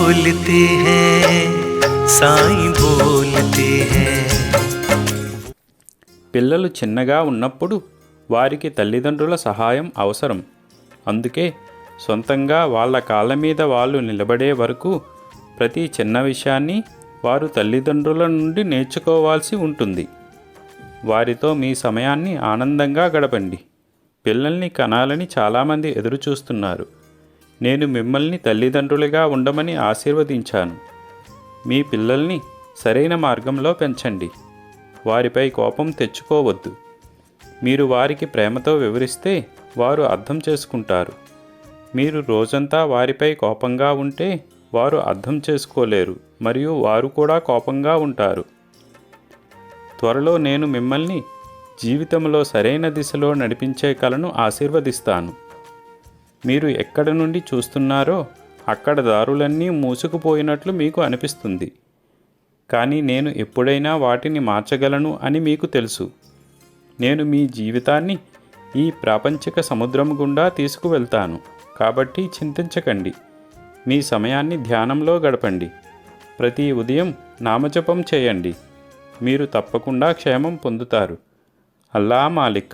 बोलते हैं साईं बोलते हैं। పిల్లలు చిన్నగా ఉన్నప్పుడు వారికి తల్లిదండ్రుల సహాయం అవసరం. అందుకే సొంతంగా వాళ్ళ కాళ్ళ మీద వాళ్ళు నిలబడే వరకు ప్రతి చిన్న విషయాన్ని వారు తల్లిదండ్రుల నుండి నేర్చుకోవాల్సి ఉంటుంది. వారితో మీ సమయాన్ని ఆనందంగా గడపండి. పిల్లల్ని కనాలని చాలామంది ఎదురు చూస్తున్నారు. నేను మిమ్మల్ని తల్లిదండ్రులుగా ఉండమని ఆశీర్వదించాను. మీ పిల్లల్ని సరైన మార్గంలో పెంచండి. వారిపై కోపం తెచ్చుకోవద్దు. మీరు వారికి ప్రేమతో వివరిస్తే వారు అర్థం చేసుకుంటారు. మీరు రోజంతా వారిపై కోపంగా ఉంటే వారు అర్థం చేసుకోలేరు మరియు వారు కూడా కోపంగా ఉంటారు. త్వరలో నేను మిమ్మల్ని జీవితంలో సరైన దిశలో నడిపించే కలను ఆశీర్వదిస్తాను. మీరు ఎక్కడి నుండి చూస్తున్నారో అక్కడ దారులన్నీ మూసుకుపోయినట్లు మీకు అనిపిస్తుంది. కానీ నేను ఎప్పుడైనా వాటిని మార్చగలను అని మీకు తెలుసు. నేను మీ జీవితాన్ని ఈ ప్రాపంచిక సముద్రం గుండా తీసుకువెళ్తాను. కాబట్టి చింతించకండి. మీ సమయాన్ని ధ్యానంలో గడపండి. ప్రతి ఉదయం నామజపం చేయండి. మీరు తప్పకుండా క్షేమం పొందుతారు. అల్లా మాలిక్.